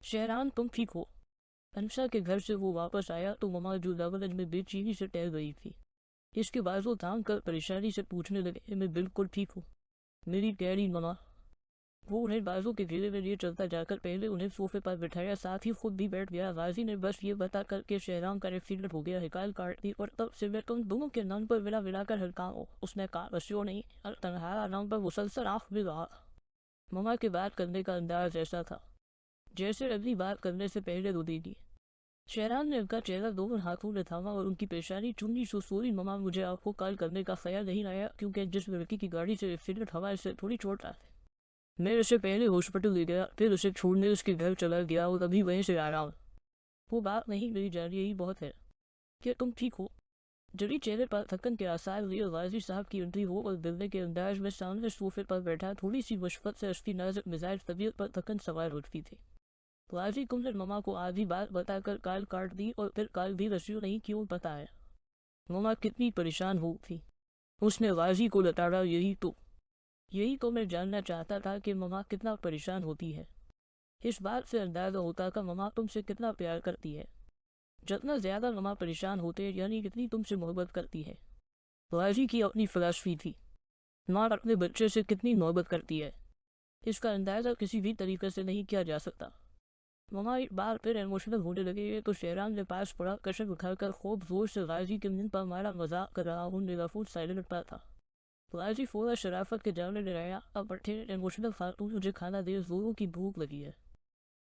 शहरान तुम ठीक हो? अंशा के घर से वो वापस आया तो ममा जो लवलज में बेचैनी से टहल गई थी, इसके बाद वो थाम कर परेशानी से पूछने लगे, मैं बिल्कुल ठीक हूँ मेरी प्यारी ममा। वो उन्हें बाजू के घेरे में लिए चलता जाकर पहले उन्हें सोफे पर बिठाया, साथ ही खुद भी बैठ गया। गाजी ने बस ये बता कर के शहराम का एक्सीडेंट हो गया है, काल काट दी और तब से मैं तुम दोनों के नाम पर विला विला कर हल्का हूँ। उसने कहा बस्यो नहीं और तनहारा नाम पर मुसलसल आँख भी रहा। ममा के बात करने का अंदाज ऐसा था जैसे अगली बात करने से पहले रो देगी। शहरान ने उनका चेहरा दोनों हाथों में थामा और उनकी पेशानी चुन्नी सुसोरी। ममा मुझे आपको कॉल करने का ख्याल नहीं आया क्योंकि जिस लड़की की गाड़ी से एक्सीडेंट हुआ इससे थोड़ी चोट आई। मैं उसे पहले हॉस्पिटल ले गया, फिर उसे छोड़ने उसके घर चला गया और अभी वहीं से आ रहा हूँ। वो बात नहीं मेरी जान, यही बहुत है। क्या तुम ठीक हो? जरी चेहरे पर थकन के आसार लिए गाजी साहब की एंट्री हो और दिलने के अंदाज में सामने सोफे पर बैठा थोड़ी सी मुश्किल से उसकी नाजुक मिजाज तबीयत पर थकन सवार उठती थी। गाजी कुम ने ममा को आधी बात बताकर काल काट दी और फिर काल भी रस्यू नहीं क्यों बताया। ममा कितनी परेशान हो थी, उसने गाजी को लताड़ा। यही तो मैं जानना चाहता था कि ममा कितना परेशान होती है। इस बात से अंदाजा होता था ममा तुमसे कितना प्यार करती है। जितना ज्यादा ममा परेशान होते यानी कितनी तुमसे मोहब्बत करती है। गाजी की अपनी फिलॉसफी थी, माँ अपने बच्चे से कितनी मोहब्बत करती है इसका अंदाजा किसी भी तरीके से नहीं किया जा सकता। ममा एक बार फिर इमोशनल होने लगे तो शहरान ने पास पड़ा, कशर उठाकर खूब जोर से गाजी के मुंह पर मारा। मजाक कर रहा हूँ, मेरा फोन साइलेंट पर था। गाजी फौरा शराफत के जाने लगाया, अब बैठे इमोशनल फालतू, मुझे खाना दे, जोरों की भूख लगी है।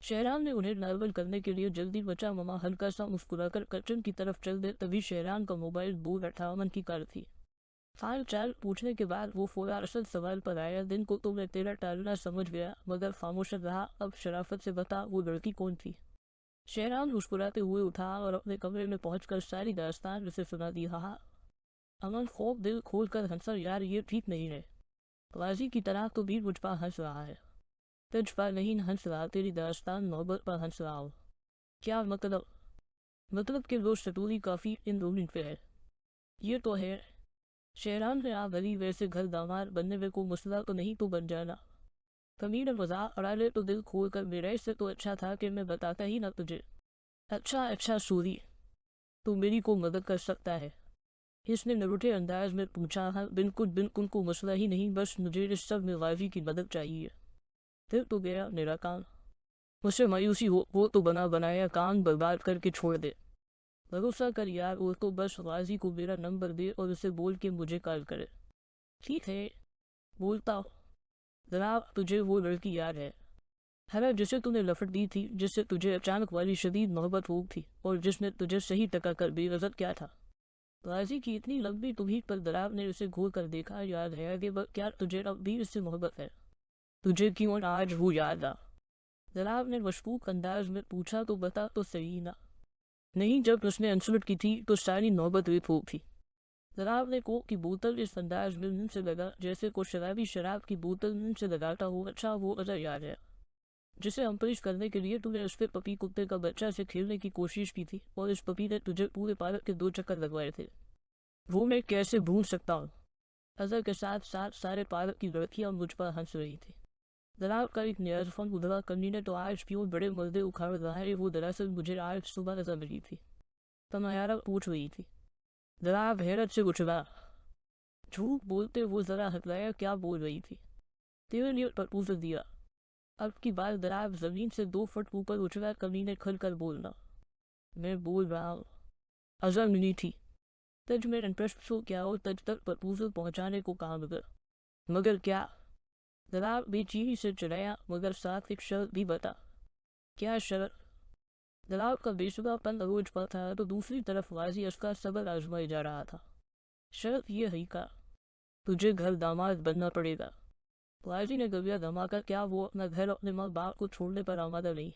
शहरान ने उन्हें नॉर्मल करने के लिए जल्दी बचा। ममा हल्का सा मुस्कुराकर किचन की तरफ चल दे, तभी शहरान का मोबाइल दूर 58 की कार थी। हाल चाल पूछने के बाद वो फौरा असल सवाल पर आया, दिन को तो मैं तेरा टालना समझ गया मगर खामोश रहा, अब शराफत से बता वो लड़की कौन थी। शहरान मुस्कुराते हुए उठा और अपने कमरे में पहुंचकर सारी दास्तान उसे सुना दी। हाँ, अमन खूब दिल खोल कर हंसा, यार ये ठीक नहीं है। गाजी की तरह तो भी मुझ पर हंस रहा है। तुझ पर नहीं हंस रहा, तेरी दास्तान मोहब्बत पर हंस रहा हूँ। क्या मतलब कि वो सतूरी काफी इन दोनों पे है। ये तो है। शहरान ने आप गली वैसे घर दामाद बनने में को मसला तो नहीं तो बन जाना। कमीर मजाक उड़ा ले तो दिल खोल कर, मेरा इससे तो अच्छा था कि मैं बताता ही ना तुझे। अच्छा सूरी, तू मेरी को मदद कर सकता है? इसने नरुटे अंदाज में पूछा। हाँ बिल्कुल बिल्कुल, को मसला ही नहीं, बस मुझे इस सब में गाजी की मदद चाहिए। फिर तो गया मेरा काम। मुझसे मायूसी हो वो तो बना बनाया काम बर्बाद करके छोड़ दे। भरोसा कर यार, वो तो बस गाजी को मेरा नंबर दे और उसे बोल के मुझे कॉल करे। ठीक है, बोलता हूँ। जनाब तुझे वो लड़की याद है जिसे तूने लफट दी थी, जिससे तुझे अचानक वाली शदीद मोहब्बत हो थी और जिसने तुझे सही टका कर बेइज्जत किया था। गाजी की इतनी लंबी तुम्ही पर दराब ने उसे घूर कर देखा। याद है कि क्या तुझे अब भी उससे मोहब्बत है? तुझे क्यों आज वो याद आ? जनाब ने मशकूक अंदाज में पूछा। तो बता तो सही ना। नहीं, जब उसने इंसल्ट की थी तो सारी नौबत हुई फूक थी। जनाब ने कोक की बोतल इस अंदाज में मुंह से लगा जैसे को शराबी शराब की बोतल मुंह से लगाता हो। अच्छा वो अजर याद है जिसे अम्परिश करने के लिए तूने उस पे पपी कुत्ते का बच्चा से खेलने की कोशिश की थी और इस पपी ने तुझे पूरे पार्क के 2 चक्कर लगवाए थे। वो मैं कैसे भूल सकता हूँ? अजहर के साथ साथ सारे पार्क की लड़कियां मुझ पर हंस रही थी। जनाब का एक नियरफोन उधरा करनी ने तो आज प्योर बड़े मर्दे उखाड़ रहा है, वो दरअसल मुझे आज सुबह नजर मिली थी। तमायारा पूछ रही थी। जनाब हैरत से उछला। झूठ बोलते वो जरा हकलाया, क्या बोल रही थी? तेरे लिए प्रपोजल दिया। अब की बार दराब जमीन से 2 फुट ऊपर उछला। कमीने खुल कर बोलना। मैं बोल रहा हूँ अजर मिली थी, तज में इंटरेस्ट शो क्या हो, तज तक प्रपोजल पहुंचाने को कहा मगर क्या? दराब बेचीनी से चलाया, मगर साथ एक शर्त भी बता। क्या शर्त? दराब का बेसुधापन अरोज पर था तो दूसरी तरफ गाजी उसका सबर आजमाया जा रहा था। शर्त यह है का तुझे घर दामाद बनना पड़ेगा। गाजी ने गविया धमाका, क्या वो अपना घर अपने माँ बाप को छोड़ने पर आमादा नहीं?